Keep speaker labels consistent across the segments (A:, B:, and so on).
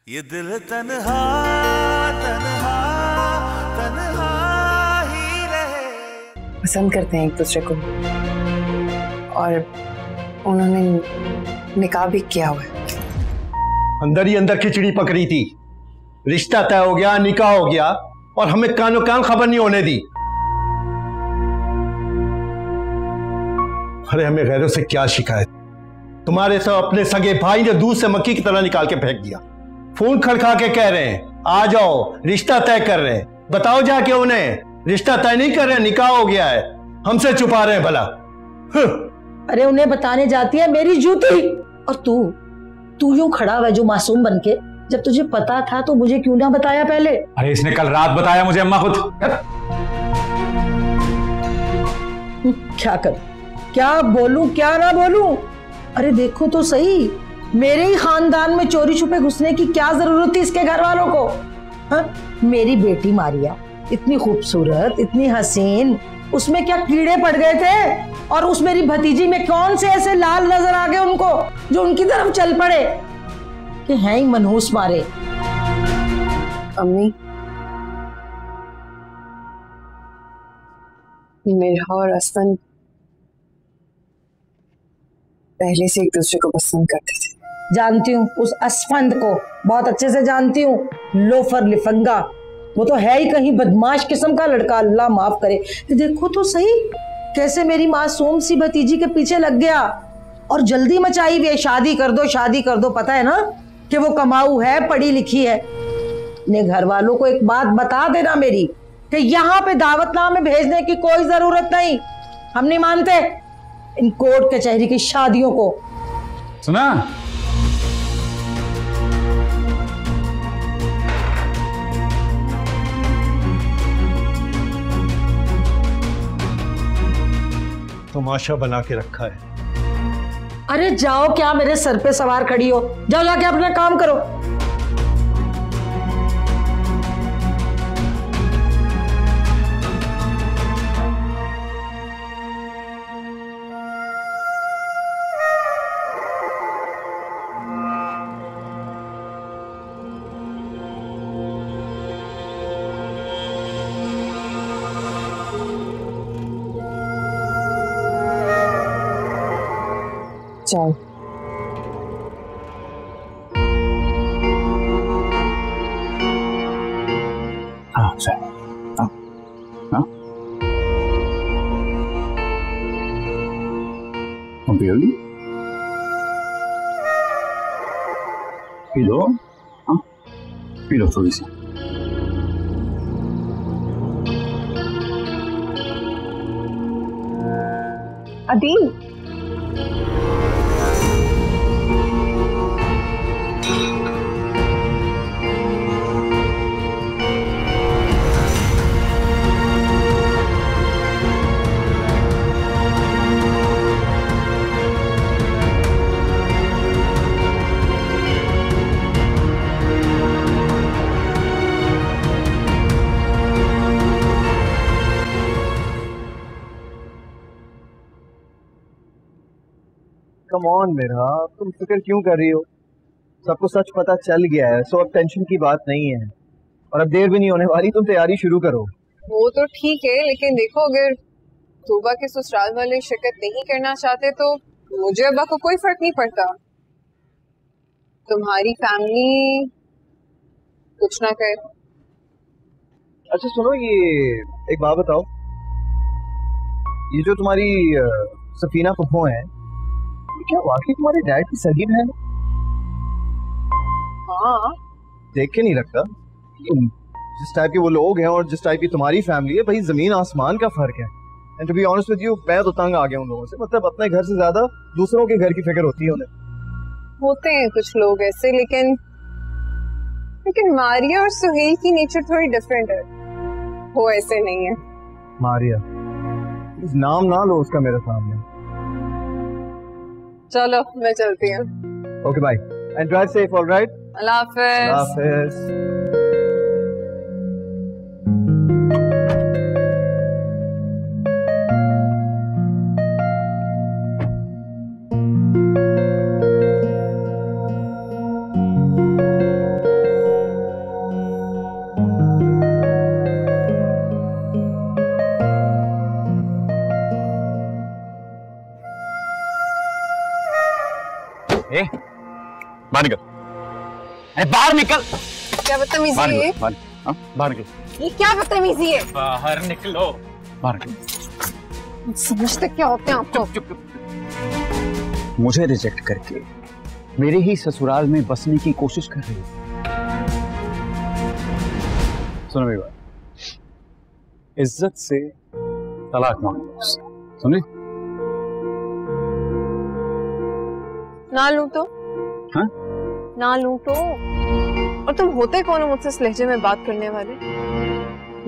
A: ये दिल तन्हा तन्हा तन्हा ही रहे।
B: पसंद करते हैं एक दूसरे को और उन्होंने निकाह भी किया हुआ है।
C: अंदर ही अंदर खिचड़ी पकड़ी थी, रिश्ता तय हो गया, निकाह हो गया और हमें कानो कान खबर नहीं होने दी। अरे हमें गैरों से क्या शिकायत, तुम्हारे सब अपने सगे भाई ने दूध से मक्खी की तरह निकाल के फेंक दिया। फोन खड़का के कह रहे हैं आ जाओ, रिश्ता तय कर रहे हैं। बताओ जाके उन्हें, रिश्ता तय नहीं कर रहे, निकाह हो गया है, हमसे छुपा रहे हैं भला।
D: अरे उन्हें बताने जाती है मेरी जूती, और तू यूं खड़ा हुआ जो मासूम बनके, जब तुझे पता था तो मुझे क्यों ना बताया पहले?
E: अरे इसने कल रात बताया मुझे अम्मा खुद।
D: क्या करूं, क्या बोलूं क्या ना बोलूं? अरे देखो तो सही, मेरे ही खानदान में चोरी छुपे घुसने की क्या जरूरत थी इसके घर वालों को? हाँ? मेरी बेटी मारिया इतनी खूबसूरत, इतनी हसीन, उसमें क्या कीड़े पड़ गए थे? और उस मेरी भतीजी में कौन से ऐसे लाल नजर आ गए उनको जो उनकी तरफ चल पड़े कि हैं ही मनहूस मारे।
B: अम्मी, मेरा और असफन पहले से एक दूसरे को पसंद करते थे।
D: जानती हूँ उस असफंद को, बहुत अच्छे से जानती हूँ। लोफर लिफंगा, वो तो है ही कहीं बदमाश किस्म का लड़का, अल्लाह माफ करे। देखो तो सही कैसे मेरी मासूम सी भतीजी के पीछे लग गया और जल्दी मचाई हुई है, शादी कर दो शादी कर दो। पता है ना कि वो कमाऊ है, पढ़ी लिखी है। अपने घर वालों को एक बात बता देना मेरी कि यहाँ पे दावतनामे भेजने की कोई जरूरत नहीं, हम नहीं मानते इन कोर्ट कचहरी की शादियों को।
E: सुना?
C: तमाशा बना के रखा है।
D: अरे जाओ, क्या मेरे सर पे सवार खड़ी हो? जाओ जाके अपना काम करो।
B: जाओ।
E: हाँ सर, हाँ हाँ पियोगी? पी लो, हाँ पी लो थोड़ी सी।
B: अदील,
F: कम ऑन मेरा, तुम फिक्र क्यों कर रही हो? सबको सच पता चल गया है, सो अब टेंशन की बात नहीं है और अब देर भी नहीं होने वाली, तुम तैयारी शुरू करो।
G: वो तो ठीक है, लेकिन देखो अगर तोबा के ससुराल वाले शिरकत नहीं करना चाहते तो मुझे अब्बा को कोई फर्क नहीं पड़ता। तुम्हारी फैमिली कुछ ना करे।
F: अच्छा सुनो, ये एक बात बताओ, ये जो तुम्हारी सफीना फुफो है, क्या वाकई तुम्हारे डैड की सगी बहन?
G: हाँ,
F: देख के नहीं लगता। जिस टाइप के वो लोग हैं और जिस टाइप की तुम्हारी फैमिली है, भाई जमीन आसमान का फर्क है। And to be honest with you, मैं तो तंग आ गया उन लोगों से। मतलब अपने घर से ज्यादा दूसरों के घर की फिक्र होती है उन्हें।
G: होते हैं कुछ लोग ऐसे, लेकिन मारिया और सुहेल की नेचर थोड़ी डिफरेंट है, वो ऐसे नहीं है।
F: मारिया, नाम ना लो उसका मेरे सामने।
G: चलो मैं चलती हूँ।
F: Okay bye and drive safe. Alright,
G: अल्लाह हाफिज।
F: अल्लाह हाफिज।
E: अरे बाहर निकल।
G: क्या बदतमीजी है ये?
E: बाहर निकलो।
G: ये क्या बदतमीजी है?
E: बाहर निकलो। बाहर निकलो।
G: समझते क्या होते हैं आपको?
E: मुझे रिजेक्ट करके मेरे ही ससुराल में बसने की कोशिश कर रही है। सुनो मेरी बात, इज्जत से तलाक मांगो उससे, सुने?
G: ना लूं तो?
E: हाँ?
G: ना लूं तो? और तुम होते कौन हो मुझसे इस लहजे में बात करने वाले?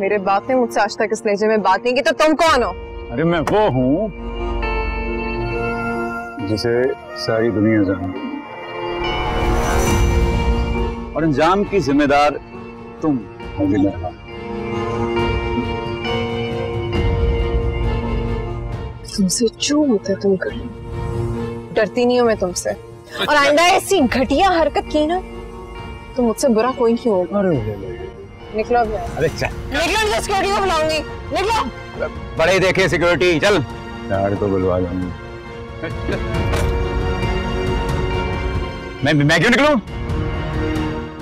G: मेरे बाप ने मुझसे आज तक इस लहजे में बात नहीं की, तो तुम कौन हो?
E: अरे मैं वो हूं जिसे सारी दुनिया जानती है, और अंजाम की जिम्मेदार तुम होगी लड़का।
G: तुमसे जो होता है तुम कर लो, डरती नहीं हूं मैं तुमसे। और आइंदा ऐसी घटिया हरकत की ना तो मुझसे बुरा कोई नहीं होगा। निकलो अब यहाँ।
E: अरे चल
G: निकलो, मैं सिक्योरिटी को बुलाऊंगी। निकलो।
E: बड़े देखे सिक्योरिटी, चल। यार तो बुलवा दूंगी। मैं क्यों निकलूं?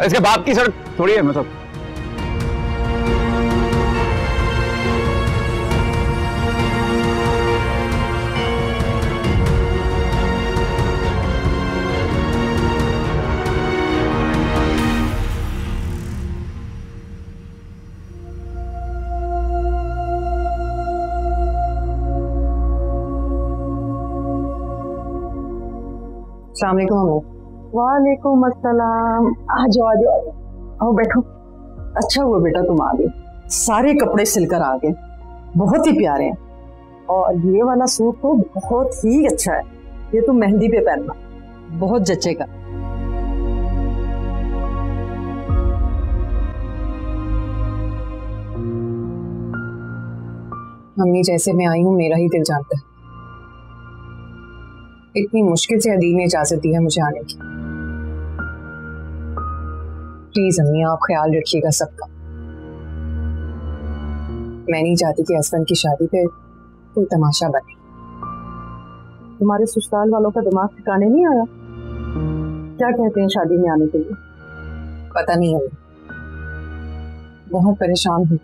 E: इसके बाप की सड़क थोड़ी है, मतलब।
B: अस्सलाम वालेकुम अम्मी।
D: वालेकुम अस्सलाम। आ जाओ आ जाओ, आओ बैठो। अच्छा हुआ बेटा तुम आ गए, सारे कपड़े सिलकर आ गए, बहुत ही प्यारे हैं। और ये वाला सूट तो बहुत ही अच्छा है, ये तो मेहंदी पे पहनना, बहुत जचेगा।
B: मम्मी जैसे मैं आई हूँ मेरा ही दिल जानता है, इतनी मुश्किल से अदील ने इजाजत दी है मुझे आने की। प्लीज अम्मी आप ख्याल रखिएगा सबका। मैं नहीं चाहती कि असफन की शादी पे कोई तमाशा बने।
D: तुम्हारे ससुराल वालों का दिमाग ठिकाने नहीं आया? क्या कहते हैं शादी में आने के लिए?
B: पता नहीं अम्मी, बहुत परेशान हूँ।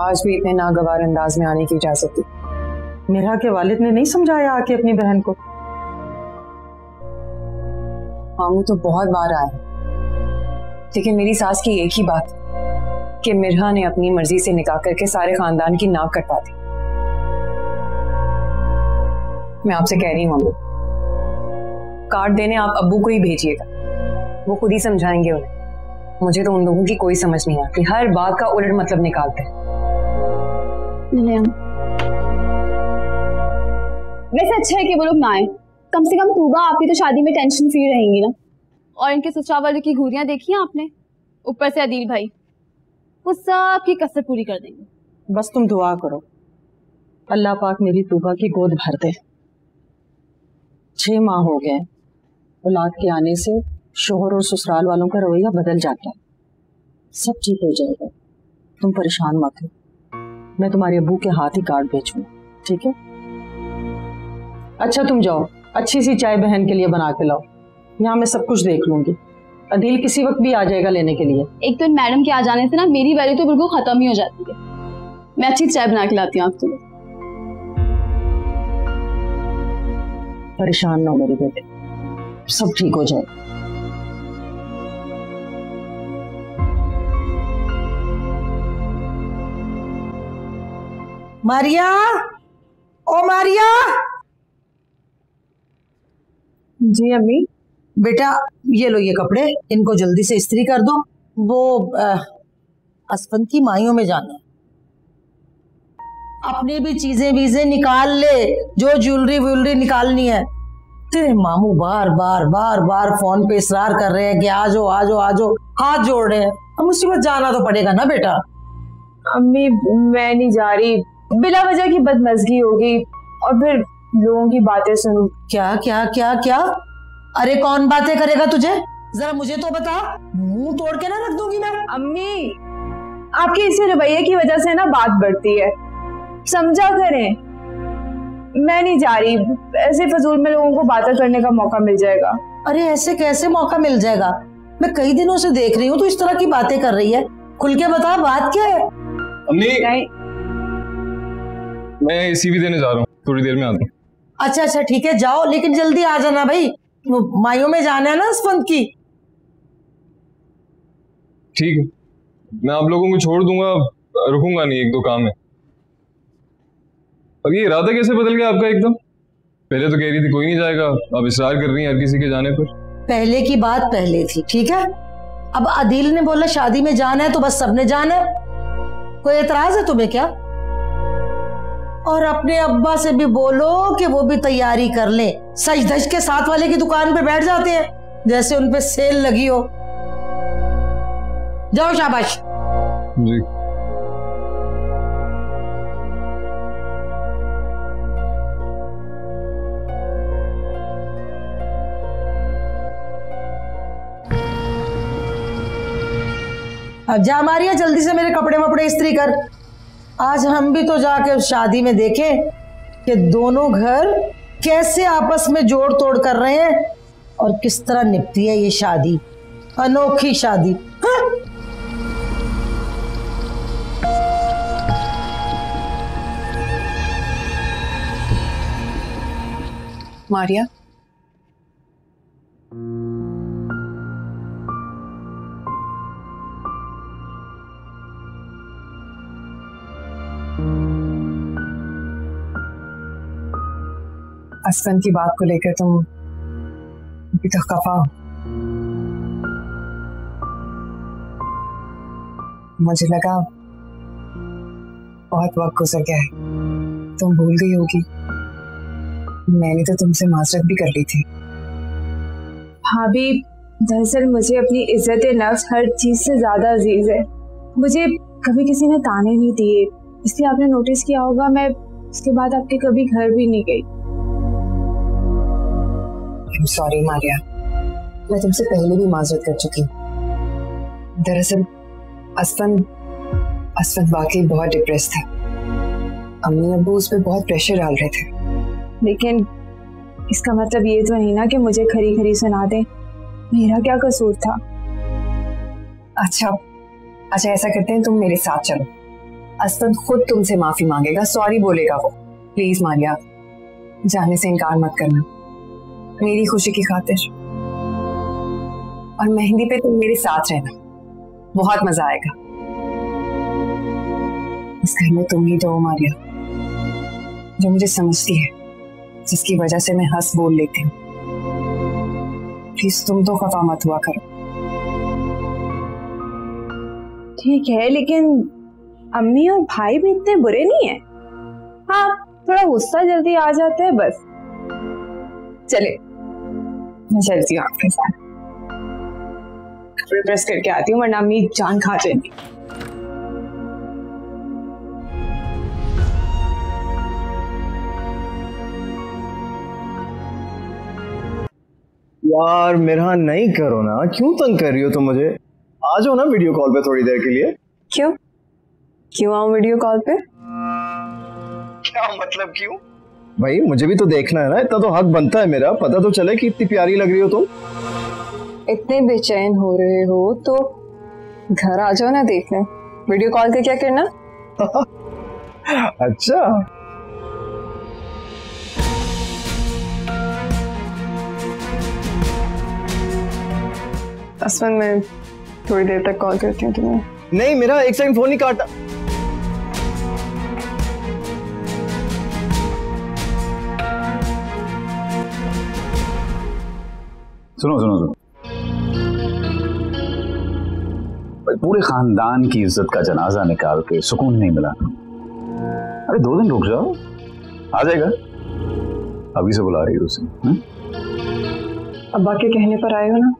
B: आज भी इतने नागवार अंदाज में आने की इजाजत दी।
D: मेरा के वालिद ने नहीं समझाया आके अपनी बहन को?
B: मामू तो बहुत बार आए, लेकिन मेरी सास की एक ही बात कि मिर्हा ने अपनी मर्जी से निकाह करके सारे खानदान की नाक कटवा दी। मैं आपसे कह रही हूँ मम्मी, कार्ड देने आप अब्बू को ही भेजिएगा, वो खुद ही समझाएंगे उन्हें। मुझे तो उन लोगों की कोई समझ नहीं आती, हर बात का उलट मतलब निकालते हैं।
H: वैसे अच्छा है कि वो लोग ना आए, कम से कम तूबा आपकी तो शादी में टेंशन फ्री रहेंगी ना। और इनके ससुराल वालों की घूरियां देखी हैं आपने, ऊपर से अदील भाई, वो सब की कसर पूरी कर देंगे।
D: बस तुम दुआ करो अल्लाह पाक मेरी तूबा की गोद भर दे। 6 माह हो गए औलाद के आने से शोहर और ससुराल वालों का रवैया बदल जाता है। सब ठीक हो जाएगा, तुम परेशान मत हो। मैं तुम्हारे अब्बू के हाथ ही कार्ड भेजूंगा, ठीक है? अच्छा तुम जाओ, अच्छी सी चाय बहन के लिए बना के लाओ, यहाँ मैं सब कुछ देख लूंगी। अदील किसी वक्त भी आ जाएगा लेने के लिए।
H: एक तो मैडम के आ जाने से ना मेरी वैल्यू तो बिल्कुल खत्म ही हो जाती है। मैं अच्छी चाय बना के लाती हूँ आपके लिए।
D: परेशान ना हो मेरे बेटे, सब ठीक हो जाए। मारिया, ओ मारिया।
B: जी अम्मी।
D: बेटा ये लो ये कपड़े, इनको जल्दी से इस्त्री कर दो। वो असफन की माइयों में जाना है, अपनी भी चीजें वीजें निकाल ले, जो ज्वेलरी व्यूलरी निकालनी है। तेरे मामू बार बार बार बार फोन पे इसरार कर रहे हैं कि आ जाओ आ जाओ आ जाओ, हाथ जोड़ रहे हैं। अब मुसीबत जाना तो पड़ेगा ना बेटा।
G: अम्मी मैं नहीं जा रही, बिला वजह की बदमज़गी होगी और फिर लोगों की बातें सुनूं।
D: क्या क्या क्या क्या? अरे कौन बातें करेगा तुझे, जरा मुझे तो बता, मुंह तोड़ के ना रख दूंगी मैं।
G: अम्मी आपके इसी रवैये की वजह से ना बात बढ़ती है, समझा करें। मैं नहीं जा रही, ऐसे फजूल में लोगों को बातें करने का मौका मिल जाएगा।
D: अरे ऐसे कैसे मौका मिल जाएगा? मैं कई दिनों से देख रही हूँ तो इस तरह की बातें कर रही है। खुल के बता, बात क्या है?
E: अम्मी, मैं एसी भी देने जा रहा हूँ, थोड़ी देर में आता हूँ।
D: अच्छा अच्छा ठीक है, जाओ, लेकिन जल्दी आ जाना भाई, वो माइयों में जाना है ना असफंद की।
E: ठीक है, मैं आप लोगों को छोड़ दूंगा, रुकूंगा नहीं, एक दो काम है। अब ये इरादा कैसे बदल गया आपका एकदम? पहले तो कह रही थी कोई नहीं जाएगा, अब इसरार कर रही है हर किसी के जाने पर।
D: पहले की बात पहले थी, ठीक है? अब आदिल ने बोला शादी में जाना है तो बस सबने जाना है। कोई एतराज है तुम्हें क्या? और अपने अब्बा से भी बोलो कि वो भी तैयारी कर ले। सज धज के साथ वाले की दुकान पे बैठ जाते हैं जैसे उन पे सेल लगी हो। जाओ, शाबाश।
E: जी।
D: अब जा मारिया, जल्दी से मेरे कपड़े वपड़े इस्त्री कर। आज हम भी तो जाके उस शादी में देखें कि दोनों घर कैसे आपस में जोड़ तोड़ कर रहे हैं और किस तरह निपटी है ये शादी, अनोखी शादी। हाँ?
B: मारिया, असफंद की बात को लेकर तुम अभी तक खफा हो। मुझे लगा बहुत वक्त गुजर गया है, तुम भूल गई होगी। मैंने तो तुमसे माजरत भी कर ली थी।
G: भाभी, दरअसल मुझे अपनी इज्जत नफ्स हर चीज से ज्यादा अजीज है। मुझे कभी किसी ने ताने नहीं दिए, इसलिए आपने नोटिस किया होगा मैं उसके बाद आपके कभी घर भी नहीं गई।
B: सॉरी मारिया, मैं तुमसे पहले भी माजरत कर चुकी हूँ। दरअसल असफंद वाकई बहुत डिप्रेस था। अम्मी अब्बू उस पर बहुत प्रेशर डाल रहे थे।
G: लेकिन इसका मतलब ये तो नहीं ना कि मुझे खरी खरी सुना दे। मेरा क्या कसूर था?
B: अच्छा ऐसा करते हैं, तुम मेरे साथ चलो। असफंद खुद तुमसे माफी मांगेगा, सॉरी बोलेगा वो। प्लीज मारिया, जाने से इनकार मत करना, मेरी खुशी की खातिर। और मेहंदी पे तुम मेरे साथ रहना, बहुत मजा आएगा। इस घर में तुम ही तो हो मारिया, जो मुझे समझती है, जिसकी वजह से मैं हंस बोल लेती हूँ। प्लीज तुम तो खफा मत हुआ करो।
G: ठीक है, लेकिन अम्मी और भाई भी इतने बुरे नहीं है। हाँ, थोड़ा गुस्सा जल्दी आ जाता है बस। चले, मैं चलती हूँ आपके साथ, कपड़े प्रेस करके आती हूँ, वरना अम्मी जान खा जाएंगी।
F: यार मेरा नहीं करो ना, क्यों तंग कर रही हो तुम मुझे? आ जाओ ना वीडियो कॉल पे थोड़ी देर के लिए।
B: क्यों आऊं वीडियो कॉल पे?
F: क्या मतलब क्यों? भाई मुझे भी तो देखना है ना, इतना तो हक बनता है मेरा, पता तो चले कि इतनी प्यारी लग रही हो तुम।
B: इतने बेचैन हो रहे हो तो घर आ जाओ ना देखने। वीडियो कॉल पे क्या करना?
F: अच्छा,
B: असफंद, मैं थोड़ी देर तक कॉल करती हूँ तुम्हें।
F: नहीं, मेरा एक सेकंड फोन नहीं काटा।
E: सुनो सुनो सुनो, पूरे खानदान की इज्जत का जनाजा निकाल के सुकून नहीं मिला। अरे 2 दिन रुक जाओ, आ जाएगा। अभी से बुला रही हो उसे।
B: अब्बा के कहने पर आए हो ना,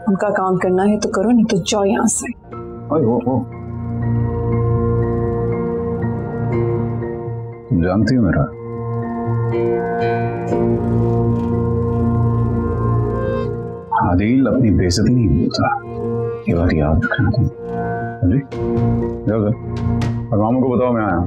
B: उनका काम करना है तो करो, नहीं तो जाओ यहाँ से।
E: तुम जानती हो मेरा आदिल अपनी बेइज्जती नहीं भूलता, ये बात याद रखना तुम। जाओ और मामू को बताओ मैं आया।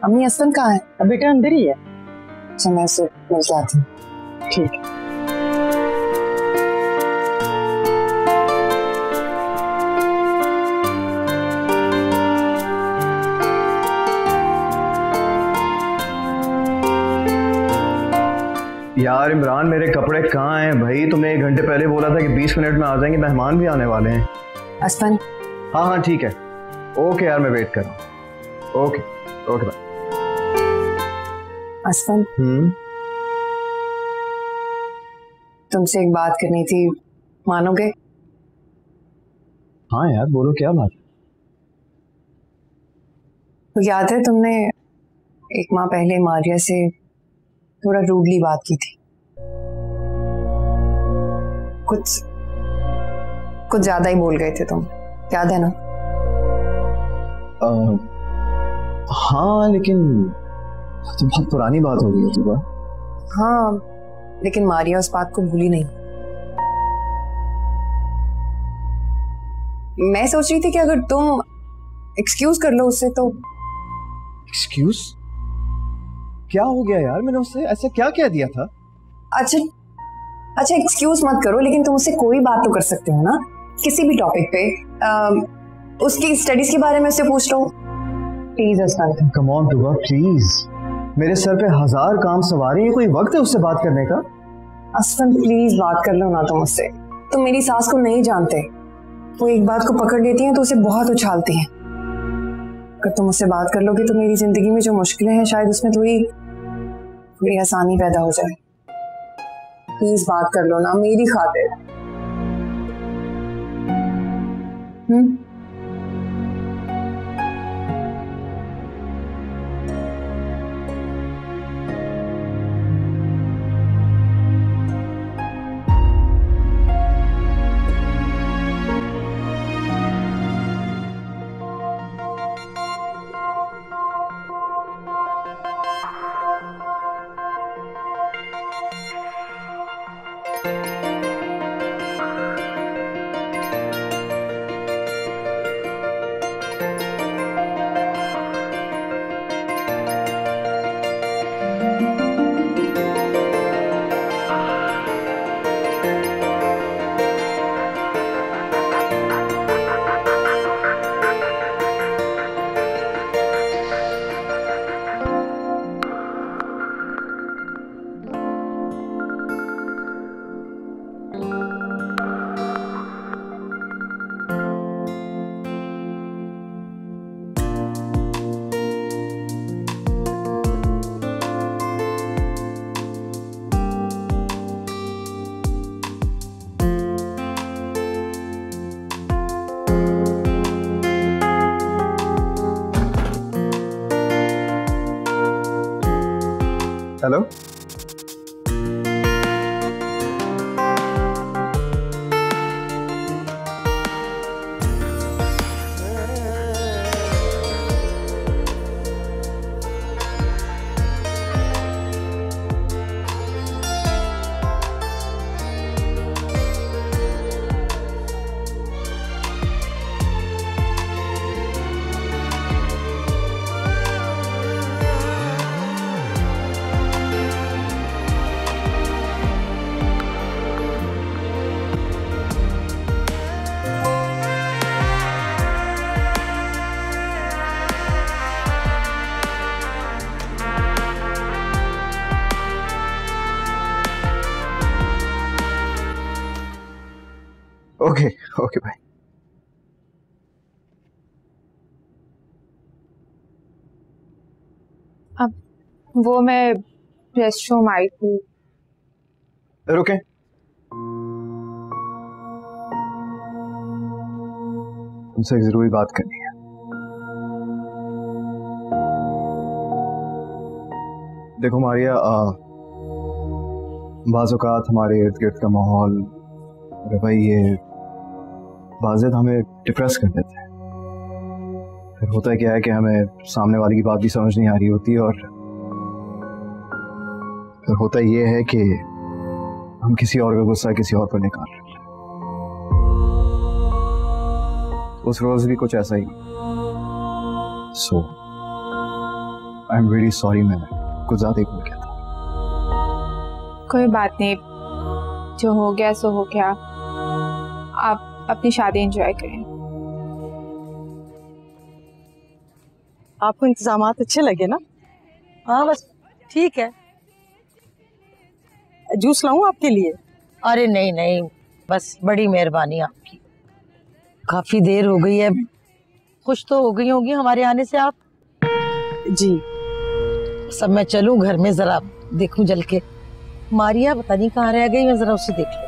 B: अम्मी असलम कहाँ है?
D: अब बेटा अंदर ही है।
B: अच्छा मैं उससे मिल के आती हूँ।
D: ठीक है।
F: यार इमरान, मेरे कपड़े कहाँ हैं भाई? तुमने 1 घंटे पहले बोला था कि 20 मिनट में आ जाएंगे, मेहमान भी आने वाले हैं।
B: असफन।
F: हाँ हाँ ठीक है, ओके यार, मैं वेट कर रहा हूँ। Okay okay bye.
B: असफन, तुमसे एक बात करनी थी, मानोगे?
F: हाँ यार बोलो, क्या बात?
B: तो याद है तुमने 1 माह पहले मारिया से थोड़ा रूडली बात की थी, कुछ ज्यादा ही बोल गए थे तुम, याद है ना?
F: हाँ लेकिन तो बहुत पुरानी बात हो गई है सुबह।
B: हाँ लेकिन मारिया उस बात को भूली नहीं। मैं सोच रही थी कि अगर तुम एक्सक्यूज कर लो उससे तो।
F: एक्सक्यूज? क्या हो गया यार? मैंने उससे ऐसा क्या कह दिया था?
B: अच्छा एक्सक्यूज मत करो, लेकिन तुम उससे कोई बात तो कर सकते हो ना, किसी भी टॉपिक पे। उसकी स्टडीज के बारे में उससे पूछ लो प्लीज। असफन
F: कम ऑन टूबा प्लीज, मेरे सर पे 1000 काम सवार हैं, ये कोई वक्त है उससे बात करने का?
B: असफन प्लीज बात कर लो ना तुम उससे। तुम मेरी सास को नहीं जानते, वो एक बात को पकड़ लेती हैं तो उसे बहुत उछालती हैं। अगर तुम उससे बात कर लोगे तो मेरी जिंदगी में जो मुश्किलें हैं शायद उसमें थोड़ी आसानी पैदा हो जाए। प्लीज बात कर लो ना मेरी खातिर।
F: हेलो, ओके ओके भाई।
G: अब वो मैं रेस्टरूम आई थी।
F: रुके, तुमसे एक जरूरी बात करनी है। देखो मारिया, बाज़ औक़ात हमारे इर्द गिर्द का माहौल, रवैये बाज़त हमें डिप्रेस कर देते हैं। फिर होता है क्या है कि हमें सामने वाले की बात भी समझ नहीं आ रही होती, और फिर होता ये है कि हम किसी और का गुस्सा किसी और पर निकाल रहे हैं। उस रोज भी कुछ ऐसा ही। सो आई एम वेरी सॉरी, मैं कुछ ज्यादा ही बोल गया था।
G: कोई बात नहीं, जो हो गया सो हो गया। आप अपनी शादी एंजॉय करें।
D: आपको इंतजामात अच्छे लगे ना? हाँ बस ठीक है। जूस लाऊं आपके लिए? अरे नहीं नहीं, बस बड़ी मेहरबानी आपकी। काफी देर हो गई है, खुश तो हो गई होगी हमारे आने से आप? जी। सब मैं चलूं घर में, जरा देखूं जल के। मारिया पता नहीं कहाँ रह गई, मैं जरा उसे देख लूं।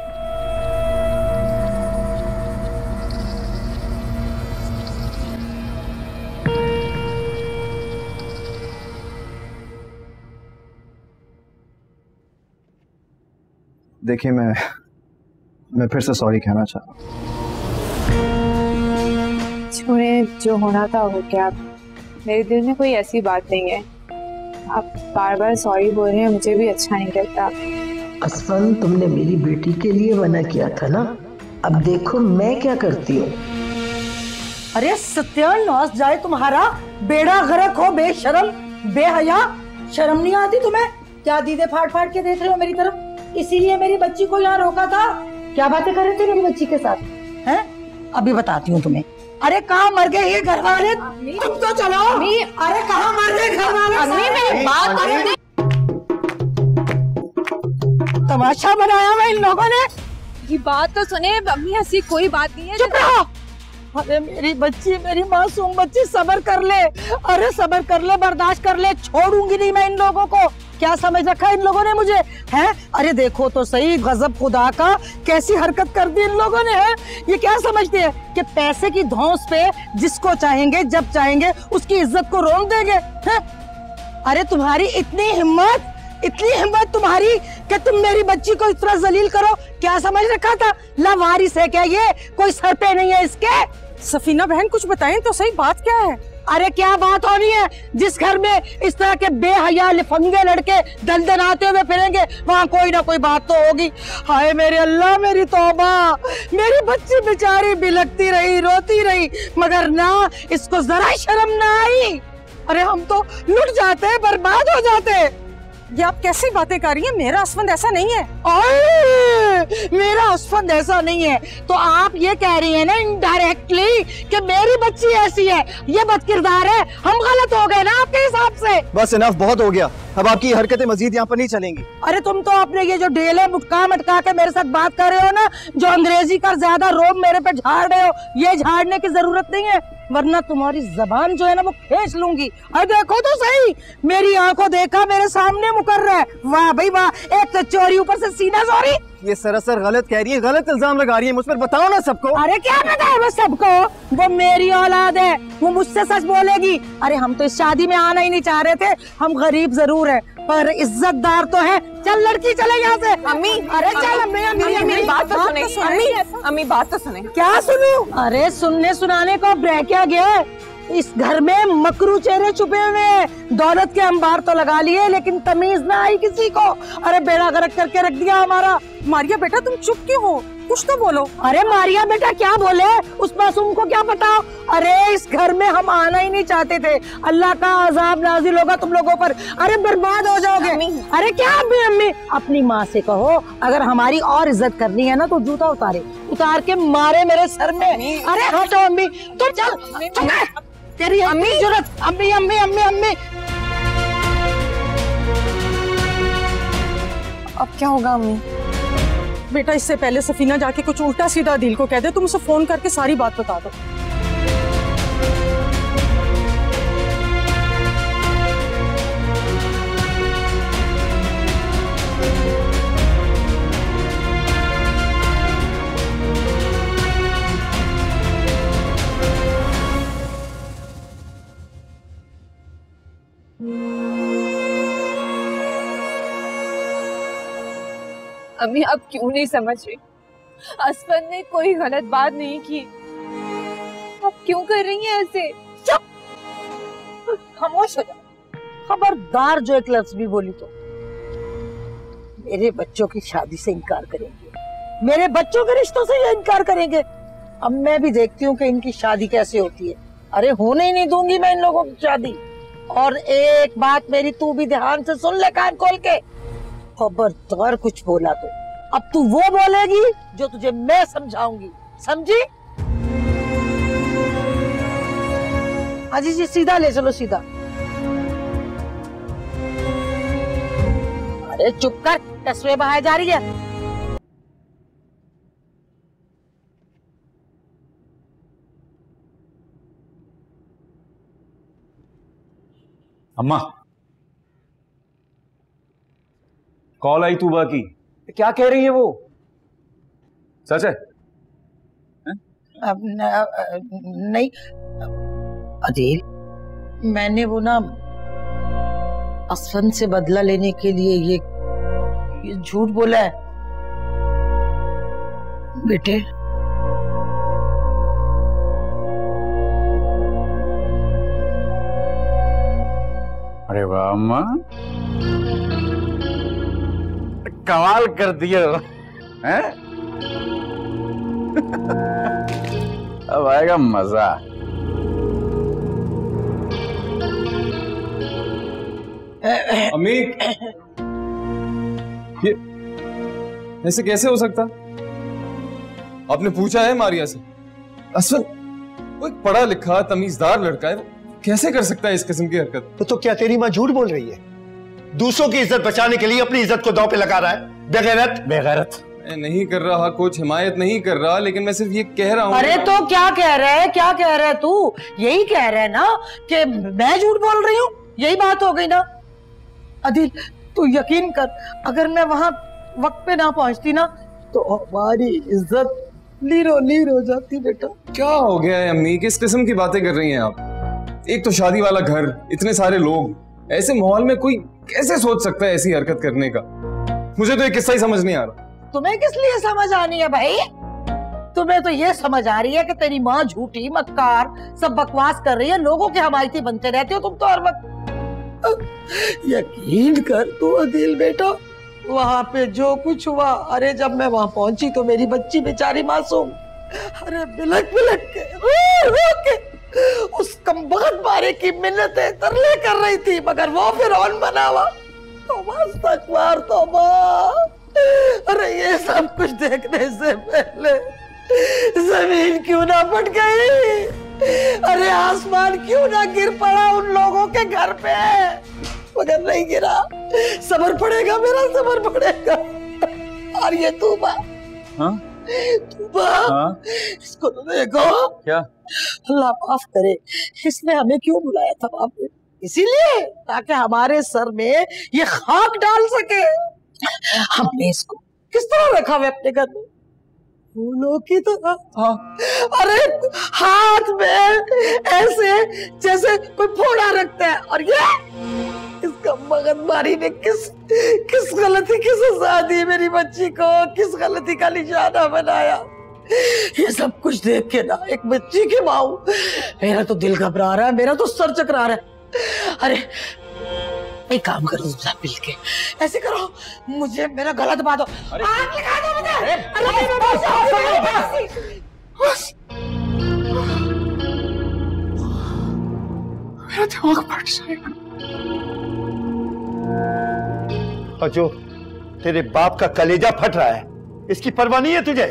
F: देखिए मैं फिर से सॉरी कहना चाह रहा हूँ।
G: छोड़े, जो होना था हो गया। मेरे दिल में कोई ऐसी बात नहीं है। आप बार बार सॉरी बोल रहे हैं, मुझे भी अच्छा नहीं लगता।
D: असफन, तुमने मेरी बेटी के लिए मना किया था ना, अब देखो मैं क्या करती हूँ। अरे सत्यानाश जाए तुम्हारा, बेड़ा गर्क हो, बेशरम बेहया, शर्म नहीं आती तुम्हें? क्या दीदे फाड़ फाड़ के देख रहे हो मेरी तरफ? इसीलिए मेरी बच्ची को यहाँ रोका था। क्या बातें कर रहे थे मेरी बच्ची के साथ? हैं? अभी बताती हूँ तुम्हें। अरे कहाँ मर गए ये घर वाले? तुम तो चलो। अरे कहाँ मर गए घर वाले? मेरी बात तमाशा बनाया मैं इन लोगों ने।
G: ये बात तो सुने अम्मी, ऐसी कोई बात नहीं है।
D: चुप रहो। अरे मेरी बच्ची, मेरी मासूम बच्ची, सब्र कर ले। अरे सब्र कर ले, बर्दाश्त कर ले, छोड़ूंगी नहीं मैं इन लोगों को। क्या समझ रखा इन लोगों ने मुझे? हैं? अरे देखो तो सही, गजब खुदा का, कैसी हरकत कर दी इन लोगों ने। है ये क्या समझते हैं कि पैसे की धौंस पे जिसको चाहेंगे जब चाहेंगे उसकी इज्जत को रोक देंगे? है? अरे तुम्हारी इतनी हिम्मत तुम्हारी कि तुम मेरी बच्ची को इतना जलील करो। क्या समझ रखा था? लावारिस है क्या ये? कोई सर पे नहीं है इसके? सफीना बहन कुछ बताएं तो सही, बात क्या है? अरे क्या बात होनी है? जिस घर में इस तरह के बेहया लिफंगे लड़के दंदनाते हुए फिरेंगे, वहाँ कोई ना कोई बात तो होगी। हाय मेरे अल्लाह, मेरी तौबा। मेरी बच्ची बेचारी बिलखती रही, रोती रही, मगर ना इसको जरा शर्म ना आई। अरे हम तो लुट जाते, बर्बाद हो जाते। ये आप कैसी बातें कर रही हैं? मेरा असफंद ऐसा नहीं है। मेरा असफंद ऐसा नहीं है तो आप ये कह रही हैं ना इनडायरेक्टली कि मेरी बच्ची ऐसी है, ये बदकिरदार है, हम गलत हो गए ना आपके हिसाब से?
F: बस इनफ, बहुत हो गया। अब आपकी हरकतें मजीद यहाँ पर नहीं चलेंगी।
D: अरे तुम तो अपने ये जो ढेले मुटका मटका के मेरे साथ बात कर रहे हो ना, जो अंग्रेजी का ज्यादा रोब मेरे पे झाड़ रहे हो, ये झाड़ने की जरूरत नहीं है, वरना तुम्हारी जबान जो है ना वो खींच लूंगी। अरे देखो तो सही, मेरी आंखों देखा, मेरे सामने मुकर रहा है। वाह भाई वाह, एक तो चोरी, ऊपर से सीना चोरी।
F: ये सरासर गलत कह रही है, गलत इल्जाम लगा रही है मुझ पर। बताओ ना सबको। अरे
D: क्या बताए वो सबको? वो मेरी औलाद है, वो मुझसे सच बोलेगी। अरे हम तो इस शादी में आना ही नहीं चाह रहे थे, हम गरीब जरूर है पर इज्जतदार तो है। चल लड़की, चले यहाँ से।
G: अम्मी,
D: अरे चल अम्मी,
G: मेरी बात तो सुने। अम्मी बात तो सुने।
D: क्या सुनूं? अरे सुनने सुनाने को ब्रेक क्या गया? इस घर में मकरू चेहरे छुपे हुए हैं। दौलत के अंबार तो लगा लिए लेकिन तमीज ना आई किसी को। अरे बेड़ा गर्क करके रख दिया हमारा। मारिया बेटा तुम चुप क्यों हो? कुछ तो बोलो। अरे मारिया बेटा क्या बोले? उस मासूम को क्या पता? अरे इस घर में हम आना ही नहीं चाहते थे। अल्लाह का अजाब नाजिल होगा तुम लोगों पर। अरे बर्बाद हो जाओगे। अरे क्या अम्मी, अपनी माँ से कहो अगर हमारी और इज्जत करनी है ना तो जूता उतार के मारे मेरे सर में। अरे हटो अम्मी, तुम चल। तेरी अम्मी जरूरत। अम्मी अम्मी अम्मी अम्मी।
G: अब क्या होगा अम्मी?
D: बेटा इससे पहले सफीना जाके कुछ उल्टा सीधा दिल को कह दे, तुम उसे फोन करके सारी बात बता दो।
G: अम्मी अब क्यों नहीं समझ रही? असफर ने कोई गलत बात नहीं की, अब क्यों कर रही हैं ऐसे?
D: चुप, खामोश हो जाओ। खबरदार जो एक लफ्ज भी बोली तो मेरे बच्चों की शादी से इनकार करेंगे, मेरे बच्चों के रिश्तों से ये इनकार करेंगे। अब मैं भी देखती हूँ कि इनकी शादी कैसे होती है। अरे होने ही नहीं दूंगी मैं इन लोगों की शादी। और एक बात मेरी तू भी ध्यान से सुन ले, कान खोल के। खबरदार कुछ बोला तो अब तू वो बोलेगी जो तुझे मैं समझाऊंगी, समझी? अजी जी सीधा ले चलो, सीधा। अरे चुप कर, तस्वीर बहाई जा रही है।
E: अम्मा, कॉल आई तूबा की, क्या कह रही है वो? सच है?
D: नहीं अदील, मैंने वो ना असफन से बदला लेने के लिए ये झूठ बोला है बेटे।
E: अरे वाह अम्मा, कमाल कर दिया हैं? अब आएगा मजा।
I: अम्मी, ये ऐसे कैसे हो सकता? आपने पूछा है मारिया से? असफल वो एक पढ़ा लिखा तमीजदार लड़का है, वो कैसे कर सकता है इस किस्म की हरकत?
C: तो क्या तेरी माँ झूठ बोल रही है? दूसरों की इज्जत बचाने के लिए अपनी इज्जत को दांव पे लगा रहा है। बेगैरत। बेगैरत
I: नहीं कर रहा, कुछ हिमायत नहीं कर रहा, लेकिन मैं सिर्फ ये कह रहा हूँ।
D: अरे तो क्या कह रहा है, क्या कह रहा है तू? यही कह रहा है ना कि मैं झूठ बोल रही हूँ, यही बात हो गई ना। अदिल तू यकीन कर, अगर मैं वहां वक्त पे ना पहुंचती ना तो हमारी इज्जत लीरो लीर हो जाती। बेटा
I: क्या हो गया है अम्मी, किस किस्म की बातें कर रही हैं आप? एक तो शादी वाला घर, इतने सारे लोग, ऐसे माहौल में कोई कैसे सोच सकता है ऐसी हरकत करने का? मुझे तो ये किस्सा ही समझ नहीं आ रहा।
D: तुम्हें किस लिए समझ आनी है भाई? तुम्हें तो ये समझ आ रही है कि तेरी माँ झूठी मक्कार सब बकवास कर रही है, लोगों के हमायती बनते रहते हो तुम तो हर वक्त। यकीन कर तू अदिल बेटा, वहां पे जो कुछ हुआ, अरे जब मैं वहां पहुंची तो मेरी बच्ची बेचारी मासूम, अरे बिलक बिलक के रो के उस कमबख्त बारे की मिन्नतें तरले कर रही थी, मगर वो फिर ऑन बना हुआ। तौबा अस्तगफार तौबा। अरे ये सब कुछ देखने से पहले जमीन क्यों ना फट गई? अरे आसमान क्यों ना गिर पड़ा उन लोगों के घर पे? मगर नहीं गिरा। सब्र पड़ेगा मेरा, सब्र पड़ेगा। और ये तूबा,
E: हाँ?
D: तूबा,
E: हाँ?
D: इसको तो देखो।
E: क्या?
D: अल्लाह माफ करे, इसने हमें क्यों बुलाया था वहां पे? इसीलिए ताकि हमारे सर में ये खाक डाल सके। हमने इसको किस तरह रखा हुआ अपने घर में? फूलों की तरह। हाँ। अरे हाथ में ऐसे जैसे कोई फोड़ा रखता है, और ये इसका मगजमारी ने किस गलती की सजा दी मेरी बच्ची को, किस गलती का निशाना बनाया? ये सब कुछ देख के ना एक बच्ची की माँ, मेरा तो दिल घबरा रहा है, मेरा तो सर चकरा रहा है। अरे एक काम करो तुम सब मिल के, ऐसे करो, मुझे मेरा गला दबा दो, आग लगा दो मुझे। मेरा दिमाग फट जाएगा।
C: और जो तेरे बाप का कलेजा फट रहा है, इसकी परवाह नहीं है तुझे?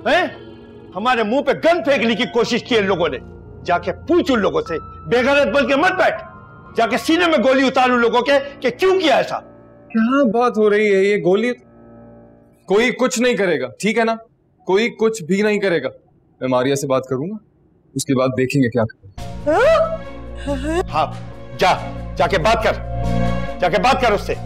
C: हैं? हमारे मुंह पे गन फेंकने की कोशिश की इन लोगों ने। जाके पूछ उन लोगों से, बेगैरत बोल के मत बैठ। जाके सीने में गोली उतार उन लोगों के कि क्यों किया ऐसा।
I: क्या बात हो रही है? ये गोली कोई कुछ नहीं करेगा, ठीक है ना? कोई कुछ भी नहीं करेगा। मैं मारिया से बात करूंगा, उसके बाद देखेंगे क्या करें।
C: हाँ जाके बात कर उससे।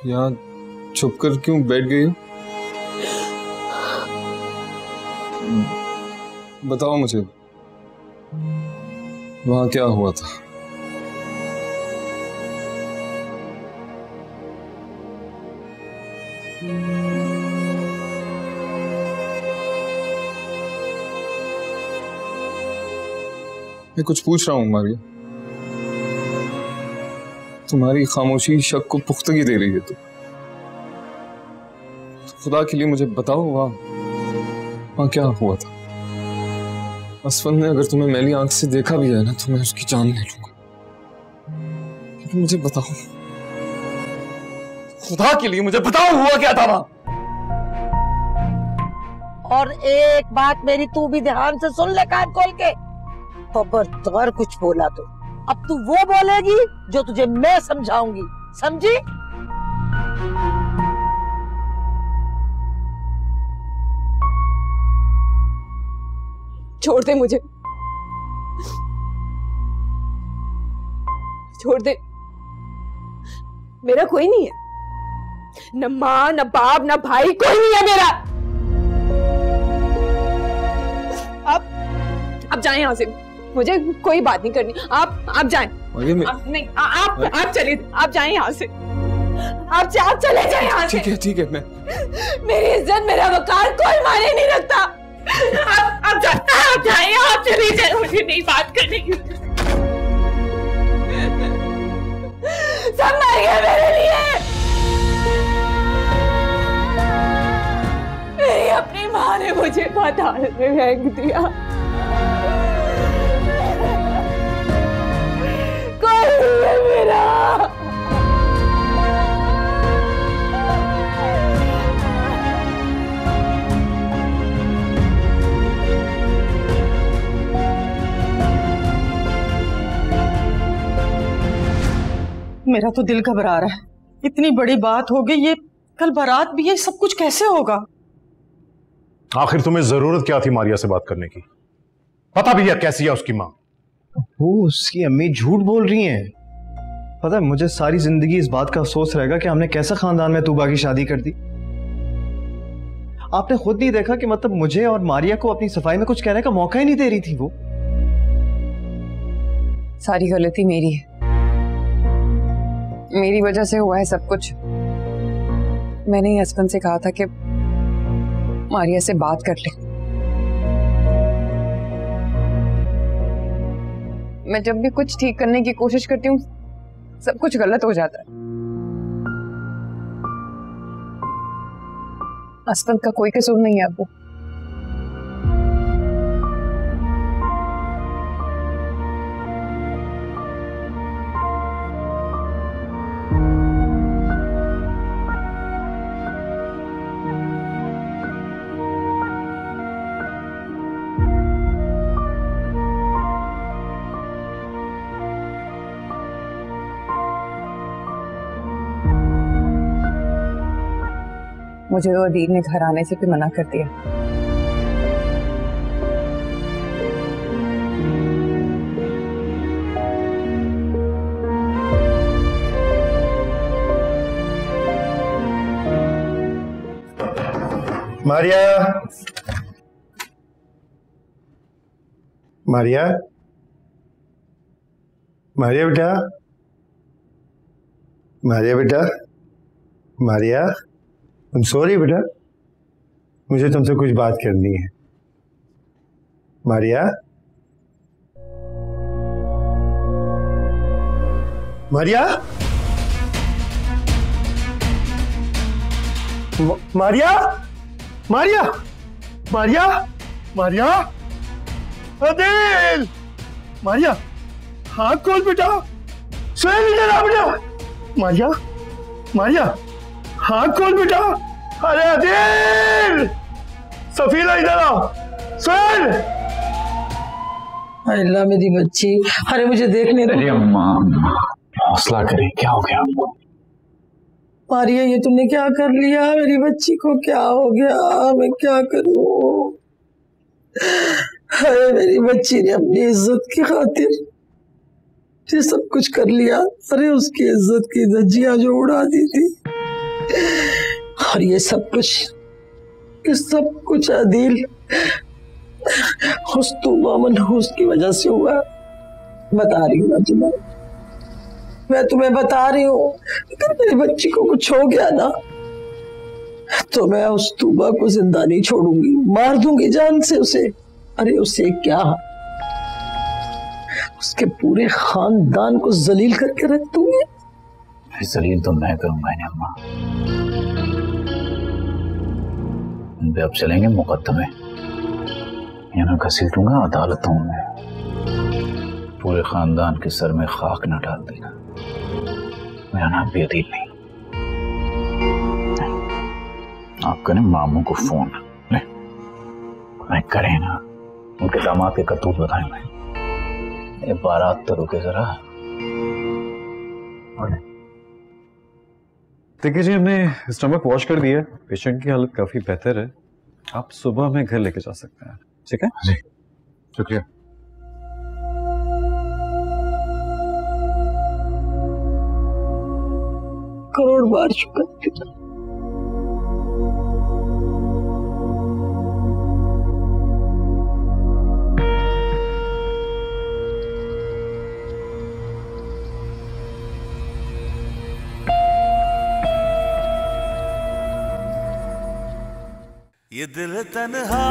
I: यहाँ छुप कर क्यों बैठ गई हो? बताओ मुझे, वहां क्या हुआ था? मैं कुछ पूछ रहा हूं मारिया, तुम्हारी खामोशी शक को पुख्तगी दे रही है। तो खुदा के लिए मुझे बताओ, वहां क्या हुआ था? असफन ने अगर तुम्हें मैली आंख से देखा भी है ना तो मैं उसकी जान ले लूंगा। लेकिन मुझे बताओ, खुदा के लिए मुझे बताओ, हुआ क्या था वहां?
D: और एक बात मेरी तू भी ध्यान से सुन ले कान खोल के, खबरदार कुछ बोला तो अब तू वो बोलेगी जो तुझे मैं समझाऊंगी, समझी?
G: छोड़ दे मुझे, छोड़ दे। मेरा कोई नहीं है, न माँ न बाप न भाई, कोई नहीं है मेरा। आप जाएं यहाँ से, मुझे कोई बात नहीं करनी। आप जाएं। नहीं, आप चलिए, आप जाएं यहाँ से। आप चले जाएं यहाँ से।
I: ठीक है। मैं
G: मेरी इज्जत मेरा वकार कोई माने नहीं रखता। आप जाइए, आप चले जाए, मुझे नहीं बात करने की। सब मर गया मेरे लिए। मेरी अपनी माँ ने मुझे पाताल में फेंक दिया। कोई नहीं है मेरा।
D: मेरा तो दिल घबरा रहा है, इतनी बड़ी बात हो गई, ये कल बारात भी है, सब कुछ कैसे होगा?
J: आखिर तुम्हें जरूरत क्या थी मारिया से बात करने की? पता भी है कैसी है उसकी माँ।
F: वो उसकी अम्मी झूठ बोल रही हैं। पता है, मुझे सारी जिंदगी इस बात का अफसोस रहेगा कि हमने कैसा खानदान में तूबा की शादी कर दी। आपने खुद नहीं देखा कि मतलब मुझे और मारिया को अपनी सफाई में कुछ कहने का मौका ही नहीं दे रही थी वो।
B: सारी गलती मेरी है, मेरी वजह से हुआ है सब कुछ। मैंने ही हस्बैंड से कहा था कि मारिया से बात कर ले। मैं जब भी कुछ ठीक करने की कोशिश करती हूँ सब कुछ गलत हो जाता है। हस्बैंड का कोई कसूर नहीं है अब्बू। मुझे तो अदील ने घर आने से भी मना कर दिया।
C: मारिया, मारिया, मारिया बेटा, मारिया बेटा, मारिया, तुम सो रही बेटा? मुझे तुमसे कुछ बात करनी है। मारिया, मारिया, मारिया, मारिया, मारिया, मारिया, अदिल, मारिया, हाथ खोल बेटा, सोए नहीं जा बेटा। मारिया, मारिया, हाथ खोल बेटा। अरे अदिल, सफीला इधर आओ, सुन।
D: अल्लाह मेरी बच्ची, अरे मुझे देखने दो।
E: अरे अम्मा, हौसला करें, क्या हो गया?
D: मारिया, ये तुमने क्या कर लिया? मेरी बच्ची को क्या हो गया? मैं क्या करूं? अरे मेरी बच्ची ने अपनी इज्जत की खातिर ये सब कुछ कर लिया। अरे उसकी इज्जत की धज्जियां जो उड़ा दी थी, और ये सब कुछ आदिल हुस्तुमा मनहूस की वजह से हुआ। बता रही हूँ मैं तुम्हें बता रही हूँ, अगर मेरी बच्ची को कुछ हो गया ना तो मैं उस तूबा को जिंदा नहीं छोड़ूंगी, मार दूंगी जान से उसे। अरे उसे क्या, उसके पूरे खानदान को जलील करके रख दूंगी।
E: जलील तो मैं करूंगा इन्हें अम्मा। इन पे अब चलेंगे मुकदमे, या मैं घसीटूंगा अदालतों में। पूरे खानदान के सर में खाक न डाल देना। मेरा नाम भी अदील नहीं। आप करें मामू को फोन, मैं करें ना, उनके दामाद के करतूत बताएं। मैं ये बारात तो रुके जरा।
F: देखिए जी, हमने स्टमक वॉश कर दिया है, पेशेंट की हालत काफी बेहतर है। आप सुबह में घर लेके जा सकते हैं। ठीक है
J: जी, शुक्रिया।
D: करोड़ बार शुक्र।
A: ये दिल तन्हा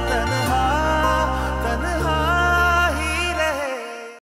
A: तन्हा